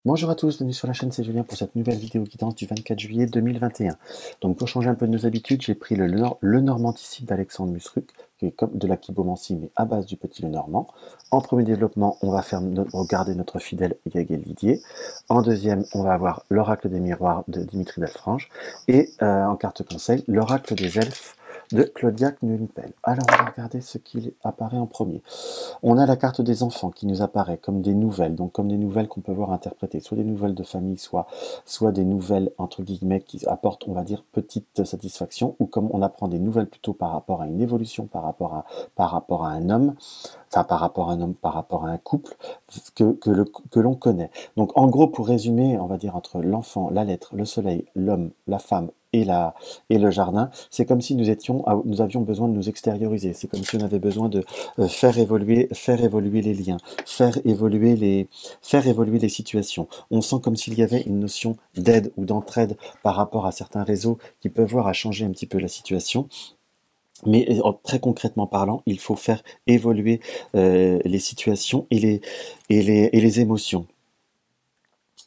Bonjour à tous, bienvenue sur la chaîne, c'est Julien pour cette nouvelle vidéo guidance du 24 juillet 2021. Donc pour changer un peu de nos habitudes, j'ai pris le Normanticide d'Alexandre Musruc, qui est comme de la kibomancie mais à base du petit Lenormand. En premier développement, on va regarder notre fidèle Yaguel Didier. En deuxième, on va avoir l'oracle des miroirs de Dimitri Delfrange. Et en carte conseil, l'oracle des elfes de Claudia Knulpel. Alors on va regarder ce qui apparaît en premier. On a la carte des enfants qui nous apparaît comme des nouvelles, donc comme des nouvelles qu'on peut voir interprétées, soit des nouvelles de famille, soit des nouvelles entre guillemets qui apportent, on va dire, petite satisfaction, ou comme on apprend des nouvelles plutôt par rapport à une évolution, par rapport à un homme, enfin par rapport à un homme, par rapport à un couple que l'on connaît. Donc en gros, pour résumer, on va dire entre l'enfant, la lettre, le soleil, l'homme, la femme et le jardin, c'est comme si nous avions besoin de nous extérioriser. C'est comme si on avait besoin de faire évoluer les liens, faire évoluer les situations. On sent comme s'il y avait une notion d'aide ou d'entraide par rapport à certains réseaux qui peuvent voir à changer un petit peu la situation. Mais très concrètement parlant, il faut faire évoluer les situations et les émotions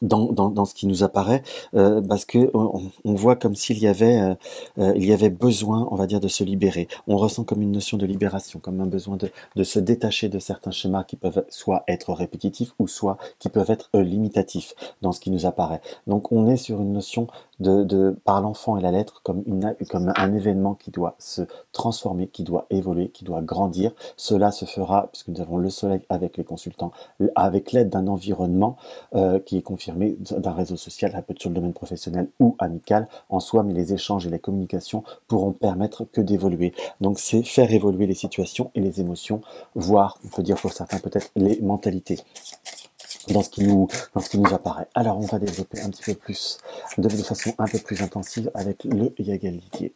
dans ce qui nous apparaît, parce que on voit comme s'il y avait il y avait besoin, on va dire, de se libérer. On ressent comme une notion de libération, comme un besoin de se détacher de certains schémas qui peuvent soit être répétitifs ou soit qui peuvent être limitatifs dans ce qui nous apparaît. Donc on est sur une notion par l'enfant et la lettre comme un événement qui doit se transformer, qui doit évoluer, qui doit grandir. Cela se fera, puisque nous avons le soleil avec les consultants, avec l'aide d'un environnement qui est confirmé d'un réseau social, ça peut être sur le domaine professionnel ou amical en soi, mais les échanges et les communications pourront permettre que d'évoluer. Donc c'est faire évoluer les situations et les émotions, voire, on peut dire pour certains peut-être, les mentalités dans ce qui nous apparaît. Alors on va développer un petit peu plus, de façon un peu plus intensive avec le Yaguel Didier.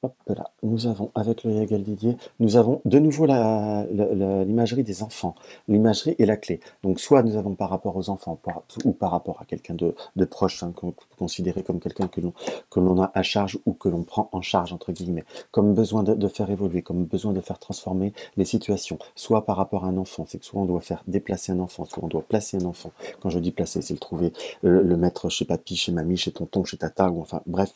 Hop là, nous avons, avec le Yaguel Didier, nous avons de nouveau l'imagerie des enfants. L'imagerie est la clé. Donc soit nous avons par rapport aux enfants, ou par rapport à quelqu'un de proche, hein, qu'on peut considérer comme quelqu'un que l'on a à charge ou que l'on prend en charge, entre guillemets, comme besoin de faire évoluer, comme besoin de faire transformer les situations. Soit par rapport à un enfant, c'est que soit on doit faire déplacer un enfant, soit on doit placer un enfant. Quand je dis placer, c'est le trouver, le mettre chez papy, chez mamie, chez tonton, chez tata, ou enfin bref,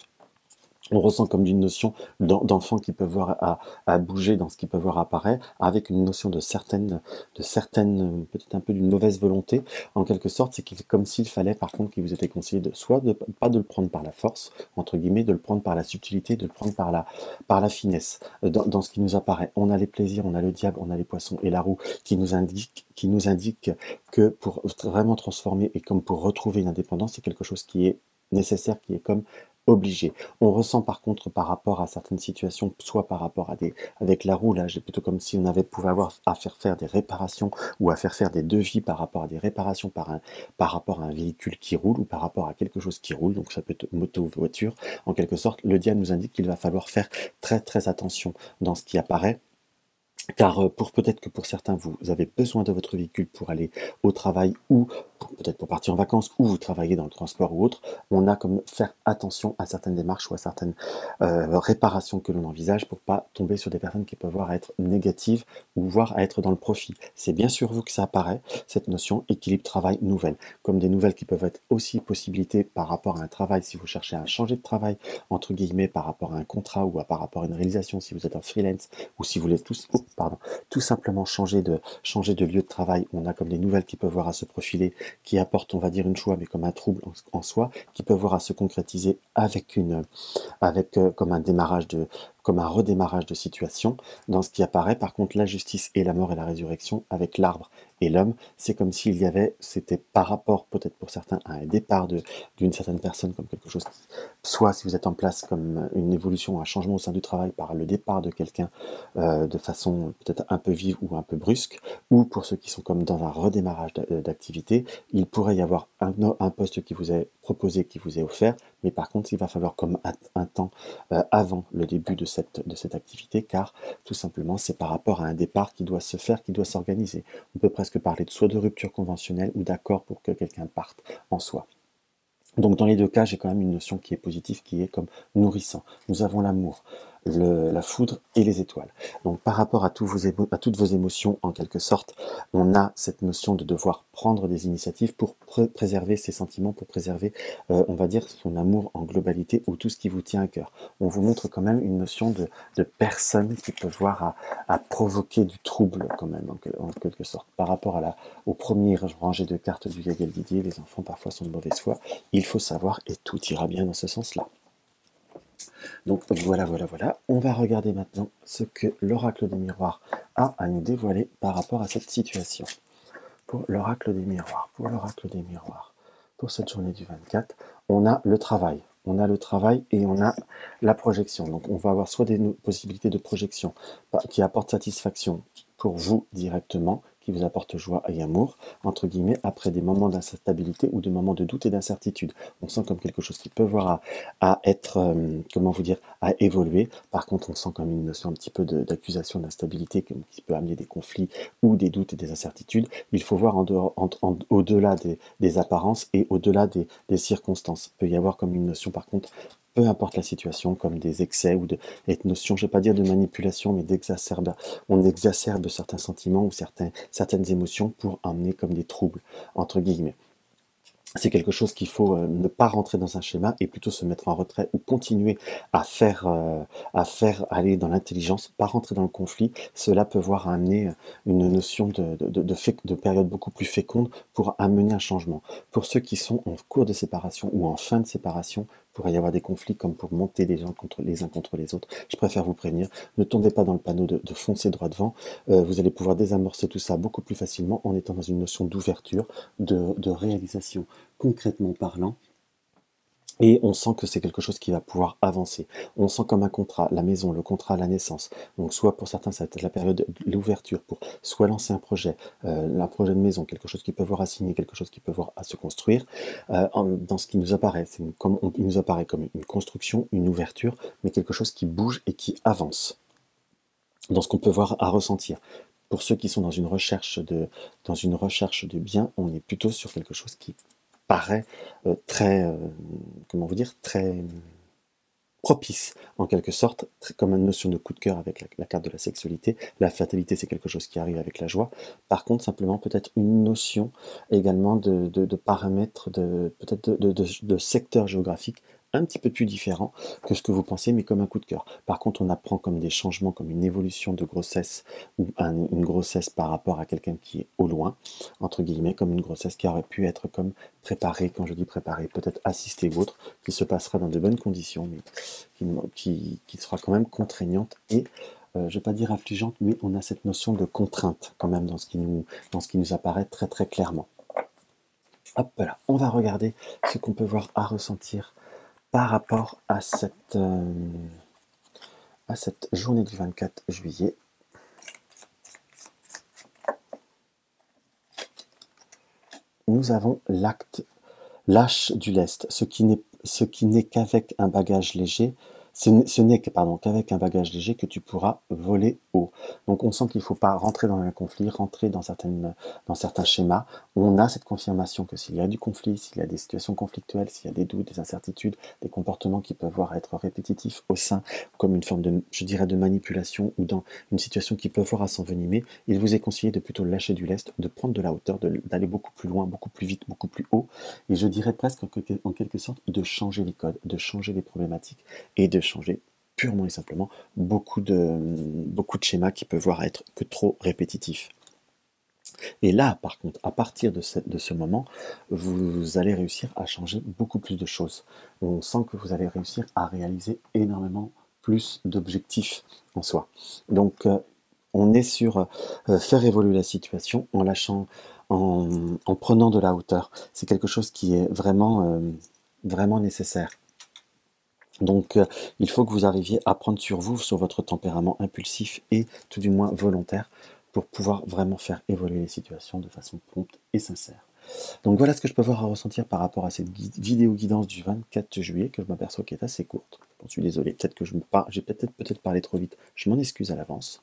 on ressent comme d'une notion d'enfants qui peuvent voir à bouger dans ce qu'ils peuvent voir apparaître, avec une notion de certaines, peut-être un peu d'une mauvaise volonté, en quelque sorte. C'est comme s'il fallait, par contre, qu'il vous était conseillé pas de le prendre par la force, entre guillemets, de le prendre par la subtilité, de le prendre par la finesse, dans ce qui nous apparaît. On a les plaisirs, on a le diable, on a les poissons et la roue qui nous indiquent que pour vraiment transformer et comme pour retrouver une indépendance, c'est quelque chose qui est nécessaire, qui est comme obligé. On ressent par contre par rapport à certaines situations, soit par rapport à avec la roue, là, j'ai plutôt comme si on pouvait avoir à faire des réparations ou à faire des devis par rapport à des réparations par rapport à un véhicule qui roule ou par rapport à quelque chose qui roule, donc ça peut être moto, voiture. En quelque sorte, le diable nous indique qu'il va falloir faire très très attention dans ce qui apparaît. Car peut-être que pour certains, vous avez besoin de votre véhicule pour aller au travail ou peut-être pour partir en vacances ou vous travaillez dans le transport ou autre, on a comme faire attention à certaines démarches ou à certaines réparations que l'on envisage pour pas tomber sur des personnes qui peuvent voir à être négatives ou voir à être dans le profit. C'est bien sur vous que ça apparaît, cette notion équilibre travail nouvelle, comme des nouvelles qui peuvent être aussi possibilités par rapport à un travail si vous cherchez à changer de travail, entre guillemets, par rapport à un contrat ou par rapport à une réalisation si vous êtes un freelance ou si vous voulez tout simplement changer de lieu de travail. On a comme des nouvelles qui peuvent voir à se profiler, qui apportent, on va dire, une joie, mais comme un trouble en soi, qui peuvent voir à se concrétiser avec comme comme un redémarrage de situation. Dans ce qui apparaît, par contre, la justice et la mort et la résurrection avec l'arbre et l'homme, c'est comme s'il y avait, c'était par rapport peut-être pour certains à un départ d'une certaine personne, comme quelque chose, soit si vous êtes en place comme une évolution, un changement au sein du travail par le départ de quelqu'un de façon peut-être un peu vive ou un peu brusque, ou pour ceux qui sont comme dans un redémarrage d'activité, il pourrait y avoir un poste qui vous est proposé, qui vous est offert, mais par contre il va falloir comme un temps avant le début de cette activité, car tout simplement c'est par rapport à un départ qui doit se faire, qui doit s'organiser. On peut presque parler soit de rupture conventionnelle ou d'accord pour que quelqu'un parte en soi. Donc dans les deux cas, j'ai quand même une notion qui est positive, qui est comme nourrissant. Nous avons l'amour. la foudre et les étoiles. Donc par rapport à, à toutes vos émotions, en quelque sorte, on a cette notion de devoir prendre des initiatives pour préserver ses sentiments, pour préserver, on va dire, son amour en globalité ou tout ce qui vous tient à cœur. On vous montre quand même une notion de personne qui peut voir à provoquer du trouble quand même, en quelque sorte. Par rapport au premier rangée de cartes du Gagel Didier, les enfants parfois sont de mauvaise foi. Il faut savoir, et tout ira bien dans ce sens-là. Donc voilà. On va regarder maintenant ce que l'oracle des miroirs a à nous dévoiler par rapport à cette situation. Pour l'oracle des miroirs, pour cette journée du 24, on a le travail. On a le travail et on a la projection. Donc on va avoir soit des possibilités de projection qui apportent satisfaction pour vous directement, qui vous apporte joie et amour, entre guillemets, après des moments d'instabilité ou des moments de doute et d'incertitude. On sent comme quelque chose qui peut voir à être, comment vous dire, à évoluer. Par contre, on sent comme une notion un petit peu d'accusation, d'instabilité qui peut amener des conflits ou des doutes et des incertitudes. Il faut voir au-delà des apparences et au-delà des circonstances. Il peut y avoir comme une notion, par contre, peu importe la situation, comme des excès ou de notion, je ne vais pas dire de manipulation, mais on exacerbe certains sentiments ou certaines émotions pour amener comme des troubles, entre guillemets. C'est quelque chose qu'il faut ne pas rentrer dans un schéma et plutôt se mettre en retrait ou continuer à faire aller dans l'intelligence, pas rentrer dans le conflit. Cela peut voir amener une notion de période beaucoup plus féconde pour amener un changement. Pour ceux qui sont en cours de séparation ou en fin de séparation, il pourrait y avoir des conflits comme pour monter les uns contre les autres. Je préfère vous prévenir, ne tombez pas dans le panneau de foncer droit devant. Vous allez pouvoir désamorcer tout ça beaucoup plus facilement en étant dans une notion d'ouverture, de réalisation concrètement parlant. Et on sent que c'est quelque chose qui va pouvoir avancer. On sent comme un contrat, la maison, le contrat, la naissance. Donc soit pour certains, ça va être la période de l'ouverture pour soit lancer un projet de maison, quelque chose qui peut voir à signer, quelque chose qui peut voir à se construire. Dans ce qui nous apparaît, il nous apparaît comme une construction, une ouverture, mais quelque chose qui bouge et qui avance. Dans ce qu'on peut voir à ressentir. Pour ceux qui sont dans une recherche de bien, on est plutôt sur quelque chose qui paraît très, comment vous dire, très propice, en quelque sorte, comme une notion de coup de cœur avec la carte de la sexualité. La fatalité, c'est quelque chose qui arrive avec la joie. Par contre, simplement, peut-être une notion également de paramètres, peut-être de secteur géographique un petit peu plus différent que ce que vous pensez, mais comme un coup de cœur. Par contre, on apprend comme des changements, comme une évolution de grossesse, ou une grossesse par rapport à quelqu'un qui est au loin, entre guillemets, comme une grossesse qui aurait pu être comme préparée, quand je dis préparée, peut-être assistée ou autre, qui se passera dans de bonnes conditions, mais qui sera quand même contraignante et je ne vais pas dire affligeante, mais on a cette notion de contrainte quand même dans ce qui nous apparaît très très clairement. Hop là, on va regarder ce qu'on peut voir à ressentir par rapport à cette journée du 24 juillet. Nous avons l'Ache du lest, ce qui n'est qu'avec un bagage léger, ce n'est qu'avec un bagage léger que tu pourras voler haut. Donc on sent qu'il ne faut pas rentrer dans un conflit, rentrer dans certains schémas. On a cette confirmation que s'il y a du conflit, s'il y a des situations conflictuelles, s'il y a des doutes, des incertitudes, des comportements qui peuvent voir être répétitifs au sein, comme une forme de, je dirais, de manipulation ou dans une situation qui peut voir à s'envenimer, il vous est conseillé de plutôt lâcher du lest, de prendre de la hauteur, d'aller beaucoup plus loin, beaucoup plus vite, beaucoup plus haut, et je dirais presque en quelque sorte de changer les codes, de changer les problématiques et de changer purement et simplement beaucoup de schémas qui peuvent voir être que trop répétitifs. Et là, par contre, à partir de ce moment, vous allez réussir à changer beaucoup plus de choses. On sent que vous allez réussir à réaliser énormément plus d'objectifs en soi. Donc, on est sur faire évoluer la situation en lâchant, en prenant de la hauteur. C'est quelque chose qui est vraiment, vraiment nécessaire. Donc, il faut que vous arriviez à prendre sur vous, sur votre tempérament impulsif et tout du moins volontaire pour pouvoir vraiment faire évoluer les situations de façon prompte et sincère. Donc voilà ce que je peux voir à ressentir par rapport à cette vidéo guidance du 24 juillet que je m'aperçois qui est assez courte. Je suis désolé, peut-être que j'ai peut-être parlé trop vite, je m'en excuse à l'avance.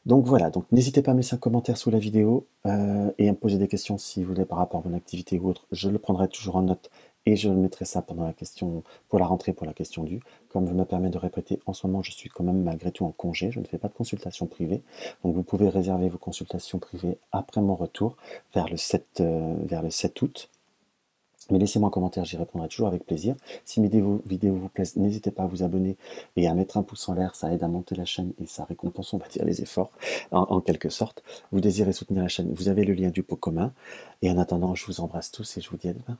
Donc voilà, donc n'hésitez pas à me laisser un commentaire sous la vidéo et à me poser des questions si vous voulez par rapport à mon activité ou autre, je le prendrai toujours en note et je mettrai ça pendant la question, pour la rentrée, pour la question due. Comme je me permets de répéter, en ce moment, je suis quand même malgré tout en congé, je ne fais pas de consultation privée. Donc vous pouvez réserver vos consultations privées après mon retour, vers le 7 août. Mais laissez-moi un commentaire, j'y répondrai toujours avec plaisir. Si mes vidéos vous plaisent, n'hésitez pas à vous abonner et à mettre un pouce en l'air, ça aide à monter la chaîne et ça récompense, on va dire, les efforts, en quelque sorte. Vous désirez soutenir la chaîne, vous avez le lien du pot commun. Et en attendant, je vous embrasse tous et je vous dis à demain.